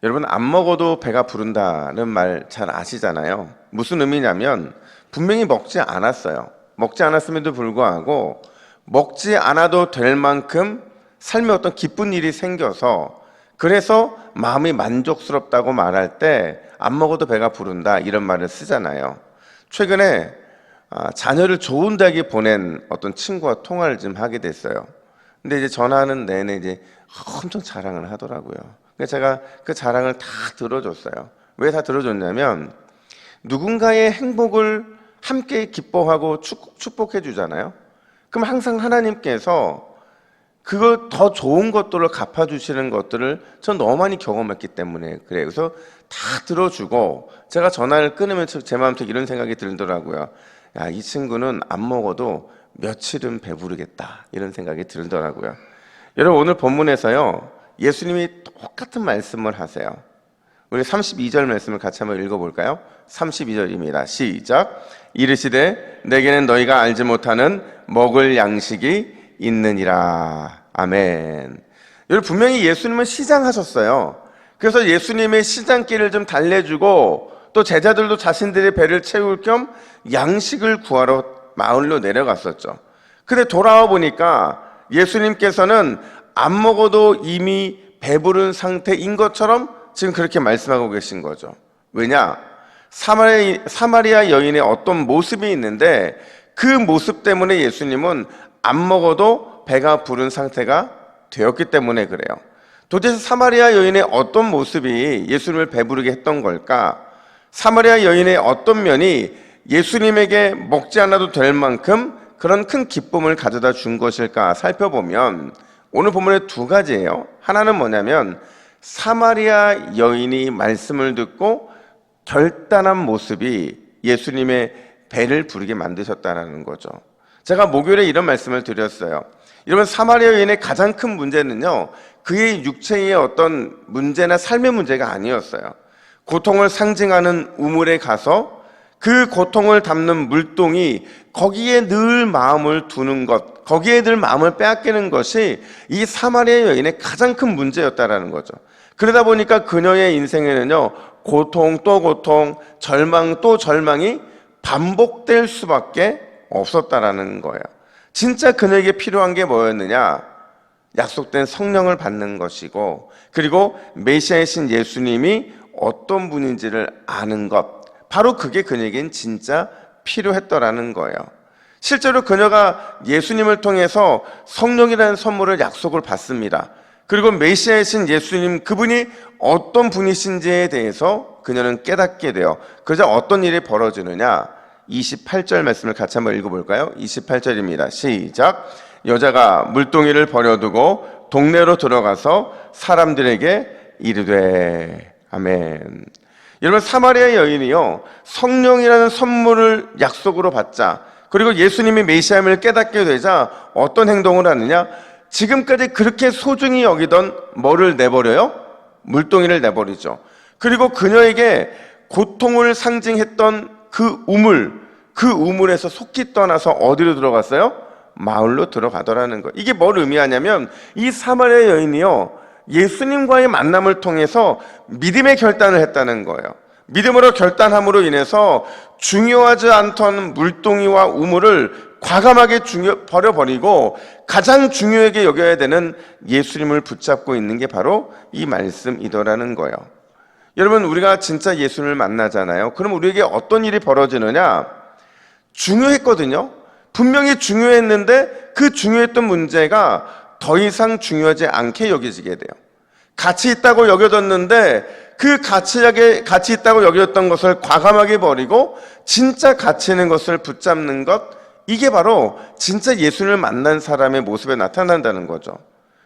여러분, 안 먹어도 배가 부른다는 말 잘 아시잖아요. 무슨 의미냐면 분명히 먹지 않았어요. 먹지 않았음에도 불구하고 먹지 않아도 될 만큼 삶에 어떤 기쁜 일이 생겨서, 그래서 마음이 만족스럽다고 말할 때 안 먹어도 배가 부른다 이런 말을 쓰잖아요. 최근에 자녀를 좋은 대학에 보낸 어떤 친구와 통화를 좀 하게 됐어요. 근데 이제 전화하는 내내 이제 엄청 자랑을 하더라고요. 그래서 제가 그 자랑을 다 들어줬어요. 왜 다 들어줬냐면, 누군가의 행복을 함께 기뻐하고 축복해 주잖아요. 그럼 항상 하나님께서 그걸 더 좋은 것들을 갚아주시는 것들을 전 너무 많이 경험했기 때문에 그래요. 그래서 다 들어주고 제가 전화를 끊으면 제 마음속에 이런 생각이 들더라고요. 야, 이 친구는 안 먹어도 며칠은 배부르겠다 이런 생각이 들더라고요. 여러분, 오늘 본문에서요, 예수님이 똑같은 말씀을 하세요. 우리 32절 말씀을 같이 한번 읽어볼까요? 32절입니다. 시작. 이르시되 내게는 너희가 알지 못하는 먹을 양식이 있느니라. 아멘. 여러분, 분명히 예수님은 시장하셨어요. 그래서 예수님의 시장길을 좀 달래주고 또 제자들도 자신들의 배를 채울 겸 양식을 구하러 마을로 내려갔었죠. 근데 돌아와 보니까 예수님께서는 안 먹어도 이미 배부른 상태인 것처럼 지금 그렇게 말씀하고 계신 거죠. 왜냐? 사마리아 여인의 어떤 모습이 있는데 그 모습 때문에 예수님은 안 먹어도 배가 부른 상태가 되었기 때문에 그래요. 도대체 사마리아 여인의 어떤 모습이 예수님을 배부르게 했던 걸까? 사마리아 여인의 어떤 면이 예수님에게 먹지 않아도 될 만큼 그런 큰 기쁨을 가져다 준 것일까 살펴보면 오늘 본문에 두 가지예요. 하나는 뭐냐면 사마리아 여인이 말씀을 듣고 결단한 모습이 예수님의 배를 부르게 만드셨다는 거죠. 제가 목요일에 이런 말씀을 드렸어요. 여러분, 사마리아 여인의 가장 큰 문제는요, 그의 육체의 어떤 문제나 삶의 문제가 아니었어요. 고통을 상징하는 우물에 가서 그 고통을 담는 물동이 거기에 늘 마음을 두는 것, 거기에 늘 마음을 빼앗기는 것이 이 사마리아 여인의 가장 큰 문제였다라는 거죠. 그러다 보니까 그녀의 인생에는요, 고통 또 고통, 절망 또 절망이 반복될 수밖에 없었다라는 거예요. 진짜 그녀에게 필요한 게 뭐였느냐? 약속된 성령을 받는 것이고, 그리고 메시아이신 예수님이 어떤 분인지를 아는 것, 바로 그게 그녀에겐 진짜 필요했더라는 거예요. 실제로 그녀가 예수님을 통해서 성령이라는 선물을 약속을 받습니다. 그리고 메시아이신 예수님, 그분이 어떤 분이신지에 대해서 그녀는 깨닫게 돼요. 그러자 어떤 일이 벌어지느냐? 28절 말씀을 같이 한번 읽어볼까요? 28절입니다. 시작. 여자가 물동이를 버려두고 동네로 들어가서 사람들에게 이르되. 아멘. 여러분, 사마리아 여인이요, 성령이라는 선물을 약속으로 받자, 그리고 예수님이 메시아임을 깨닫게 되자 어떤 행동을 하느냐? 지금까지 그렇게 소중히 여기던 뭐를 내버려요? 물동이를 내버리죠. 그리고 그녀에게 고통을 상징했던 그 우물에서 속히 떠나서 어디로 들어갔어요? 마을로 들어가더라는 거. 이게 뭘 의미하냐면 이 사마리아 여인이요, 예수님과의 만남을 통해서 믿음의 결단을 했다는 거예요. 믿음으로 결단함으로 인해서 중요하지 않던 물동이와 우물을 과감하게 버려버리고 가장 중요하게 여겨야 되는 예수님을 붙잡고 있는 게 바로 이 말씀이더라는 거예요. 여러분, 우리가 진짜 예수님을 만나잖아요. 그럼 우리에게 어떤 일이 벌어지느냐? 중요했거든요. 분명히 중요했는데 그 중요했던 문제가 더 이상 중요하지 않게 여겨지게 돼요. 가치 있다고 여겨졌는데 그 가치 있다고 여겨졌던 것을 과감하게 버리고 진짜 가치 있는 것을 붙잡는 것, 이게 바로 진짜 예수님을 만난 사람의 모습에 나타난다는 거죠.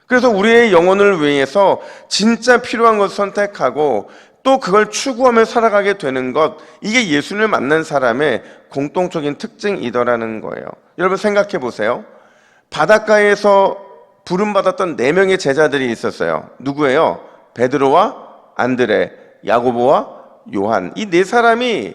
그래서 우리의 영혼을 위해서 진짜 필요한 것을 선택하고 또 그걸 추구하며 살아가게 되는 것, 이게 예수님을 만난 사람의 공통적인 특징이더라는 거예요. 여러분, 생각해 보세요. 바닷가에서 부름받았던 4명의 제자들이 있었어요. 누구예요? 베드로와 안드레, 야고보와 요한. 이 4사람이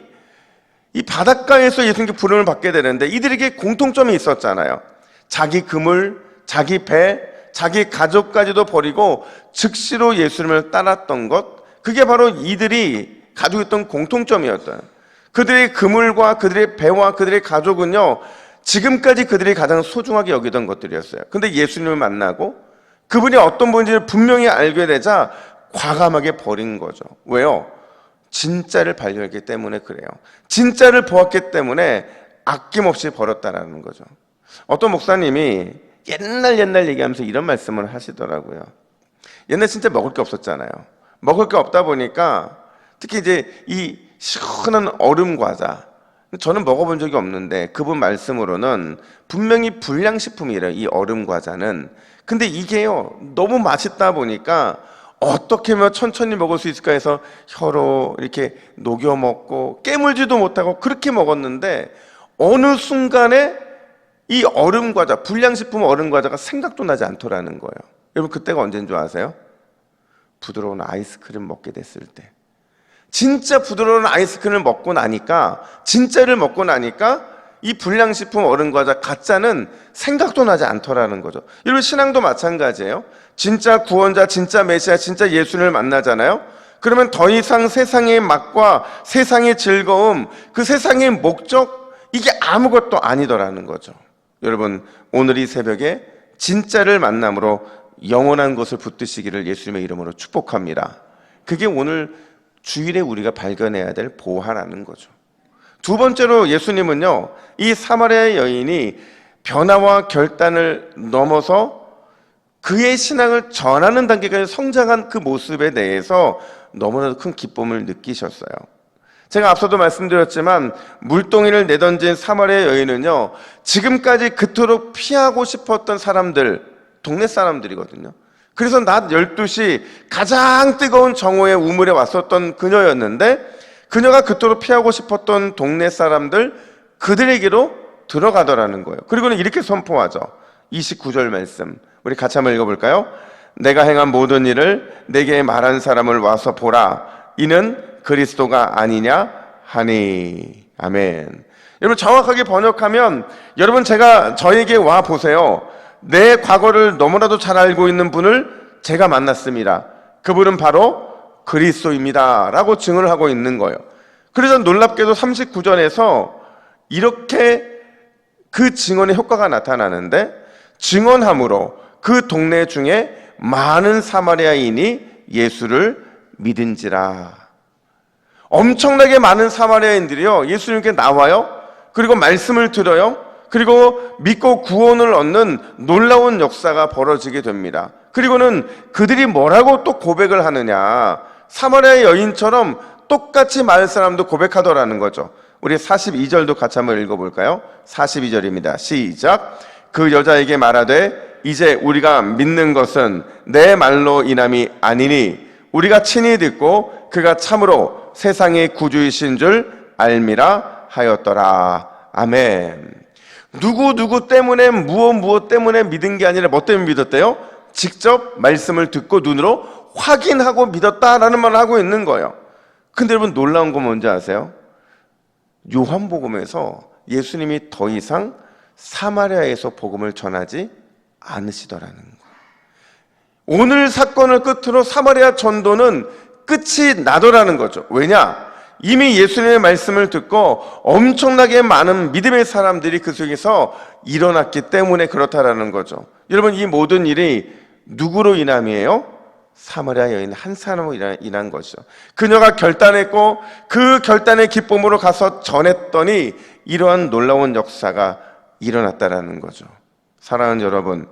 이 바닷가에서 예수님께 부름을 받게 되는데 이들에게 공통점이 있었잖아요. 자기 그물, 자기 배, 자기 가족까지도 버리고 즉시로 예수님을 따랐던 것, 그게 바로 이들이 가지고 있던 공통점이었던, 그들의 그물과 그들의 배와 그들의 가족은요, 지금까지 그들이 가장 소중하게 여기던 것들이었어요. 근데 예수님을 만나고 그분이 어떤 분인지를 분명히 알게 되자 과감하게 버린 거죠. 왜요? 진짜를 발견했기 때문에 그래요. 진짜를 보았기 때문에 아낌없이 버렸다라는 거죠. 어떤 목사님이 옛날 얘기하면서 이런 말씀을 하시더라고요. 옛날 진짜 먹을 게 없었잖아요. 먹을 게 없다 보니까 특히 이제 이 시원한 얼음 과자, 저는 먹어본 적이 없는데 그분 말씀으로는 분명히 불량식품이래요, 이 얼음 과자는. 근데 이게요, 너무 맛있다 보니까 어떻게 하면 천천히 먹을 수 있을까 해서 혀로 이렇게 녹여 먹고 깨물지도 못하고 그렇게 먹었는데 어느 순간에 이 얼음 과자, 불량식품 얼음 과자가 생각도 나지 않더라는 거예요. 여러분, 그때가 언제인 줄 아세요? 부드러운 아이스크림 먹게 됐을 때. 진짜 부드러운 아이스크림을 먹고 나니까, 진짜를 먹고 나니까 이 불량식품 얼음 과자 가짜는 생각도 나지 않더라는 거죠. 여러분, 신앙도 마찬가지예요. 진짜 구원자, 진짜 메시아, 진짜 예수를 만나잖아요. 그러면 더 이상 세상의 맛과 세상의 즐거움, 그 세상의 목적, 이게 아무것도 아니더라는 거죠. 여러분, 오늘 이 새벽에 진짜를 만남으로 영원한 것을 붙드시기를 예수님의 이름으로 축복합니다. 그게 오늘 주일에 우리가 발견해야 될 보화라는 거죠. 두 번째로 예수님은요, 이 사마리아 여인이 변화와 결단을 넘어서 그의 신앙을 전하는 단계까지 성장한 그 모습에 대해서 너무나도 큰 기쁨을 느끼셨어요. 제가 앞서도 말씀드렸지만 물동이를 내던진 사마리아 여인은요, 지금까지 그토록 피하고 싶었던 사람들, 동네 사람들이거든요. 그래서 낮 12시 가장 뜨거운 정오의 우물에 왔었던 그녀였는데, 그녀가 그토록 피하고 싶었던 동네 사람들, 그들에게로 들어가더라는 거예요. 그리고는 이렇게 선포하죠. 29절 말씀, 우리 같이 한번 읽어볼까요? 내가 행한 모든 일을 내게 말한 사람을 와서 보라. 이는 그리스도가 아니냐 하니. 아멘. 여러분, 정확하게 번역하면, 여러분, 저에게 와 보세요. 내 과거를 너무나도 잘 알고 있는 분을 제가 만났습니다. 그분은 바로 그리스도입니다 라고 증언을 하고 있는 거예요. 그래서 놀랍게도 39절에서 이렇게 그 증언의 효과가 나타나는데, 증언함으로 그 동네 중에 많은 사마리아인이 예수를 믿은지라. 엄청나게 많은 사마리아인들이요, 예수님께 나와요. 그리고 말씀을 들어요. 그리고 믿고 구원을 얻는 놀라운 역사가 벌어지게 됩니다. 그리고는 그들이 뭐라고 또 고백을 하느냐, 사마리아 여인처럼 똑같이 마을 사람도 고백하더라는 거죠. 우리 42절도 같이 한번 읽어볼까요? 42절입니다. 시작. 그 여자에게 말하되 이제 우리가 믿는 것은 내 말로 인함이 아니니 우리가 친히 듣고 그가 참으로 세상의 구주이신 줄 알미라 하였더라. 아멘. 누구 때문에 무엇 때문에 믿은 게 아니라 뭐 때문에 믿었대요? 직접 말씀을 듣고 눈으로 확인하고 믿었다라는 말을 하고 있는 거예요. 근데 여러분, 놀라운 건 뭔지 아세요? 요한복음에서 예수님이 더 이상 사마리아에서 복음을 전하지 않으시더라는 거예요. 오늘 사건을 끝으로 사마리아 전도는 끝이 나더라는 거죠. 왜냐? 이미 예수님의 말씀을 듣고 엄청나게 많은 믿음의 사람들이 그 속에서 일어났기 때문에 그렇다라는 거죠. 여러분, 이 모든 일이 누구로 인함이에요? 사마리아 여인 한 사람으로 인한 것이죠. 그녀가 결단했고 그 결단의 기쁨으로 가서 전했더니 이러한 놀라운 역사가 일어났다라는 거죠. 사랑하는 여러분,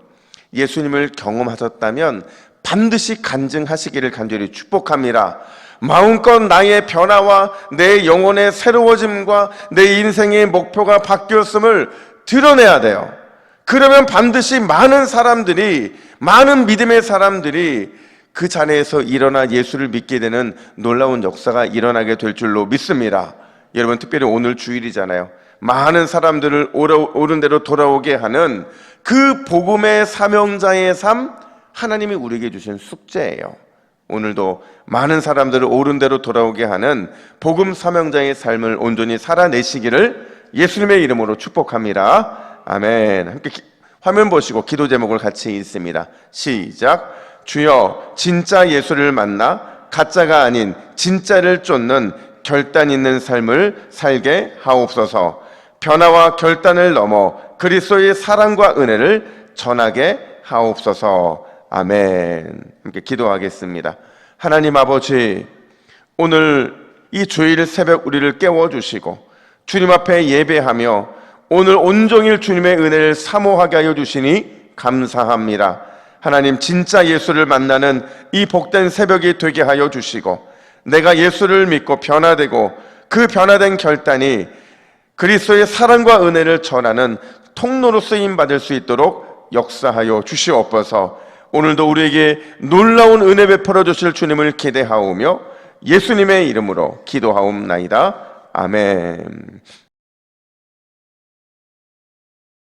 예수님을 경험하셨다면 반드시 간증하시기를 간절히 축복합니다. 마음껏 나의 변화와 내 영혼의 새로워짐과 내 인생의 목표가 바뀌었음을 드러내야 돼요. 그러면 반드시 많은 믿음의 사람들이 그 자리에서 일어나 예수를 믿게 되는 놀라운 역사가 일어나게 될 줄로 믿습니다. 여러분, 특별히 오늘 주일이잖아요. 많은 사람들을 옳은 대로 돌아오게 하는 그 복음의 사명자의 삶, 하나님이 우리에게 주신 숙제예요. 오늘도 많은 사람들을 옳은 대로 돌아오게 하는 복음 사명자의 삶을 온전히 살아내시기를 예수님의 이름으로 축복합니다. 아멘. 함께 화면 보시고 기도 제목을 같이 읽습니다. 시작. 주여, 진짜 예수를 만나 가짜가 아닌 진짜를 쫓는 결단 있는 삶을 살게 하옵소서. 변화와 결단을 넘어 그리스도의 사랑과 은혜를 전하게 하옵소서. 아멘. 함께 기도하겠습니다. 하나님 아버지, 오늘 이 주일 새벽 우리를 깨워주시고 주님 앞에 예배하며 오늘 온종일 주님의 은혜를 사모하게 하여 주시니 감사합니다. 하나님, 진짜 예수를 만나는 이 복된 새벽이 되게 하여 주시고 내가 예수를 믿고 변화되고 그 변화된 결단이 그리스도의 사랑과 은혜를 전하는 통로로 쓰임받을 수 있도록 역사하여 주시옵소서. 오늘도 우리에게 놀라운 은혜 베풀어 주실 주님을 기대하오며 예수님의 이름으로 기도하옵나이다. 아멘.